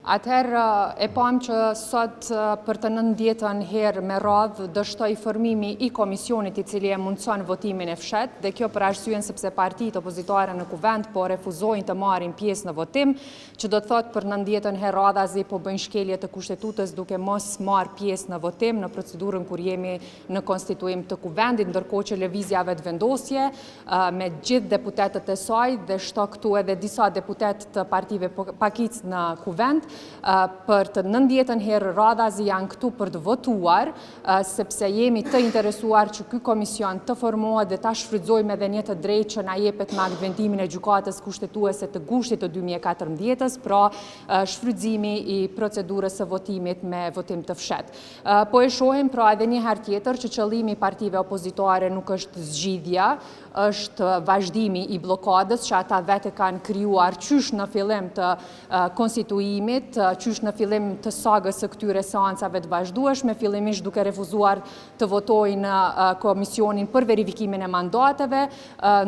Atëherë e pam që sot për të 90-ën herë me radhë dështoj formimi i komisionit i cili e mundson votimin e fshet, dhe kjo për arsyen sepse partitë opozitare në kuvend po refuzojnë të marrin pjesë në votim, që do të thotë për 90-ën herë radhazi po bëjnë shkelje të kushtetutës duke mos marrë pjesë në votim në procedurën kur jemi në konstituim të kuvendit, ndërkohë që lëvizja vetëvendosje me gjithë deputetët e saj dhe shto këtu edhe disa deputet të partive pakic në kuvend, për të 90-ën herë radhazi janë këtu për të votuar, sepse jemi të interesuar që ky komision të formohet dhe ta shfrytëzojmë edhe një të drejtë që na jepet me akt vendimin e gjykatës kushtetuese të gushtit të 2014-s, pra shfrytëzimi i procedurës së votimit me votim të fshet. Po e shohim pra edhe një herë tjetër që qëllimi i partive opozitare nuk është zgjidhja, është vazhdimi i blokadës që ata vetë kanë krijuar qysh në fillim të konstituimit, qysh në fillim të sagës së këtyre seancave të vazhdueshme, fillimisht duke refuzuar të votojnë në komisionin për verifikimin e mandateve,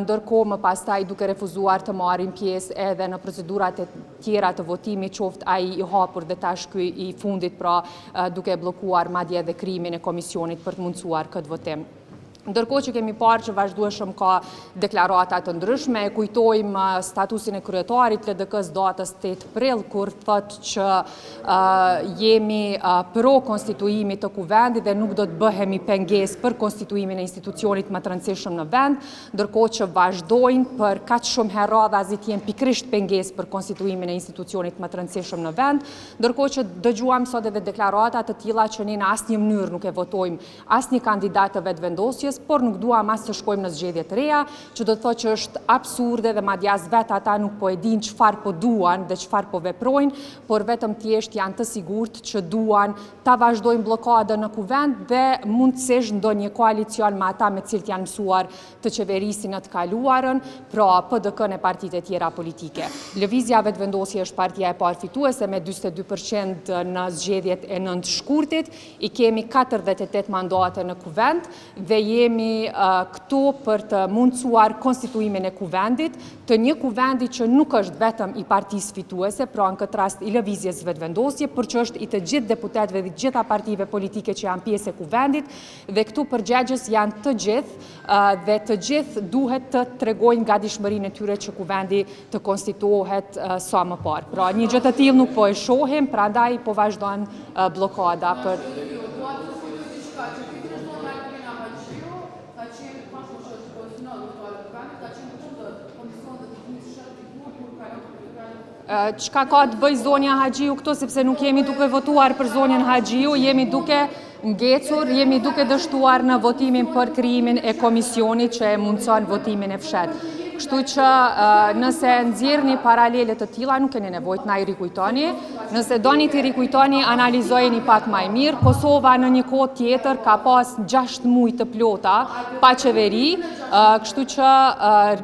ndërkohë më pastaj duke refuzuar të marrin pjesë edhe në procedurat e tjera të votimit, qoftë ai i hapur dhe tash ky i fundit, pra duke bllokuar madje edhe krijimin e komisionit për të mundsuar këtë votim. Ndërkohë që kemi parë që vazhdueshëm ka deklarata të ndryshme, kujtojmë statusin e kryetarit LDK-s datës 8 prill, kur thotë që jemi pro konstituimit të kuvendit dhe nuk do të bëhemi pengesë për konstituimin e institucionit më të rëndësishëm në vend, ndërkohë që vazhdojnë për kaq shumë herë radhazi të jenë pikërisht pengesë për konstituimin e institucionit më të rëndësishëm në vend, ndërkohë që dëgjuam sot edhe deklarata të tilla që ne në asnjë mënyrë nuk e votojmë asnjë kandidat të vetëvendosjes, por nuk duam as të shkojmë në zgjedhje të reja, që do të thotë që është absurde dhe madje as vetë ata nuk po e dinë çfarë po duan dhe çfarë po veprojnë, por vetëm thjesht janë të sigurt që duan ta vazhdojnë bllokadën në kuvend dhe mundësisht ndonjë koalicion me ata me të cilët janë mësuar të qeverisin në të kaluarën, pra PDK-n e partitë e tjera politike. Lëvizja vetëvendosje është partia e parë fituese me 42% në zgjedhjet e 9 shkurtit, i kemi 48 mandate në kuvend dhe jemi këtu për të mundësuar konstituimin e kuvendit, të një kuvendi që nuk është vetëm i partisë fituese, pra në këtë rast i lëvizjes vetëvendosje, por që është i të gjithë deputetëve dhe gjitha partive politike që janë pjesë e kuvendit, dhe këtu përgjegjës janë të gjithë dhe të gjithë duhet të tregojnë gatishmërinë e tyre që kuvendi të konstituohet sa më parë. Pra një gjë të tillë nuk po e shohim, prandaj po vazhdon bllokada për çka ka të bëj zonja Haxhiu këtu, sepse nuk jemi duke votuar për zonjën Haxhiu, jemi duke ngecur, jemi duke dështuar në votimin për krijimin e komisionit që e mundson votimin e fshet. Kështu që nëse nxjerrni paralele të tilla, nuk keni nevojë të na i rikujtoni. Nëse doni të rikujtoni, analizojeni pak më mirë. Kosova në një kohë tjetër ka pas 6 muaj të plota pa qeveri, kështu që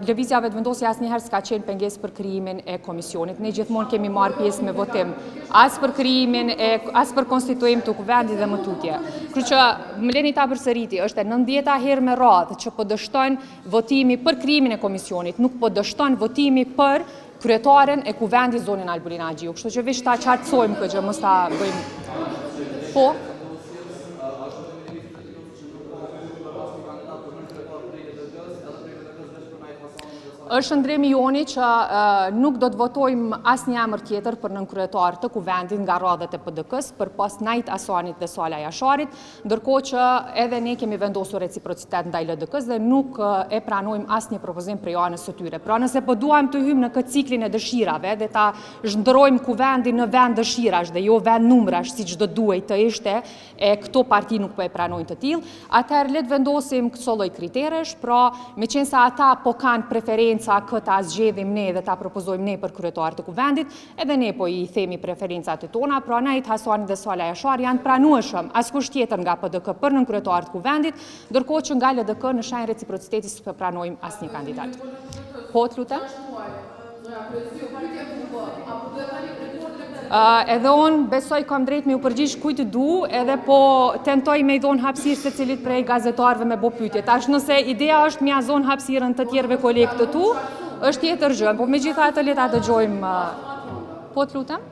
lëvizja vetëvendosje asnjëherë s'ka qenë pengesë për krijimin e komisionit. Ne gjithmonë kemi marrë pjesë me votim, as për krijimin as për konstituim të kuvendit dhe më tutje. Kështu që më leni ta përsëriti, është e 90-a herë me radhë që po dështon votimi për krijimin e komisionit, nuk po dështon votimi për kryetaren e kuvendit zonën Albulin Haxhiu. Kështu që veç ta qartësojmë këtë gjë, mos ta bëjmë. Po. Është ndremi joni që nuk do të votojmë asnjë emër tjetër për nënkryetar të kuvendit nga radhët e PDK-s për pas Najt Asanit dhe Sala Jasharit, ndërkohë që edhe ne kemi vendosur reciprocitet ndaj LDK-s dhe nuk e pranojmë asnjë propozim prej anës së tyre. Pra nëse po duam të hyjmë në këtë ciklin e dëshirave dhe ta zhndrojmë kuvendin në vend dëshirash dhe jo vend numrash siç do duhej të ishte, e këto parti nuk po e pranojnë të tillë, atëherë le të vendosim këto lloj kriteresh, pra meqense ata po kanë preferencë këta zgjedhim ne dhe ta propozojmë ne për kryetar të kuvendit, edhe ne po i themi preferencat e tona, pra Najt Asani dhe Sala Jashari janë pranueshëm, askush tjetër nga PDK për nënkryetar të kuvendit, ndërkohë që nga LDK në shenjë reciprociteti s'po pranojmë asnjë kandidat. Po, të lutem? Edhe unë besoj kam drejt me u përgjigj kujt du, edhe po tentoj me i dhonë hapësirë se cilit prej gazetarëve me bo pyetje. Tash nëse ideja është mja zonë hapësirën të tjerëve kolegë të tu, është tjetër gjë, po me gjitha të leta dëgjojmë. Po të lutem?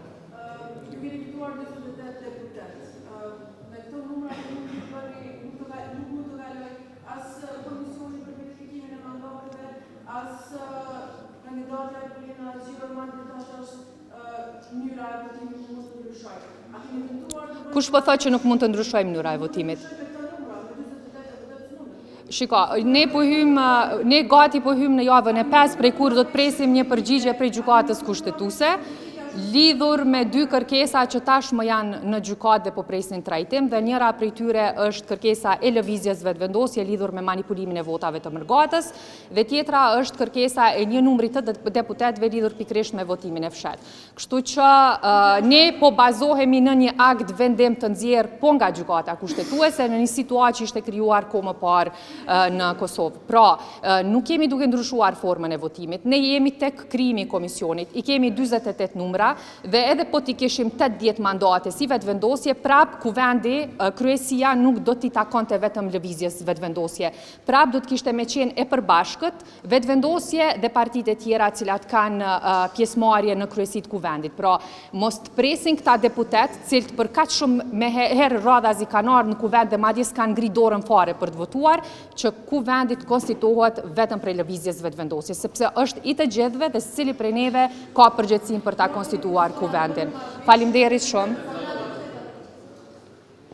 Kandidatja e Polina Gjiberman është mënyra e votimit që mos të ndryshoj. A keni tentuar të Kush po thotë që nuk mund të ndryshojmë mënyra e votimit? Shiko, ne gati po hymë në javën e 5, prej kur do të presim një përgjigje prej gjykatës kushtetuese, lidhur me 2 kërkesa që tashmë janë në gjykatë dhe po presin trajtim, dhe njëra prej tyre është kërkesa e lëvizjes vetëvendosje lidhur me manipulimin e votave të mërgatës, dhe tjetra është kërkesa e një numri të deputetëve lidhur pikërisht me votimin e fshetë. Kështu që ne po bazohemi në një akt vendim të nxjerrë po nga gjykata kushtetuese në një situatë që ishte krijuar kohë më parë në Kosovë. Pra, nuk kemi duke ndryshuar formën e votimit, ne jemi tek krijimi i komisionit, i kemi 48 numra, dhe edhe po t'i kishim 80 mandate si vetëvendosje, prap kuvendi, kryesia nuk do t'i takonte vetëm lëvizjes vetëvendosje. Prap do t'kishte me qenë e përbashkët, vetëvendosje dhe partitë e tjera cilat kanë pjesëmarrje në kryesit kuvendit. Pra, mos të presin këta deputet, cilët për kaq shumë me herë radhazi kanë ardhur në kuvend dhe madje s'kanë ngri dorën fare për të votuar, që kuvendit konstituohet vetëm prej lëvizjes vetëvendosje, sepse është i të gjithëve dhe secili prej neve ka përgjegjësinë për ta konstituar kuvendin. Faleminderit shumë.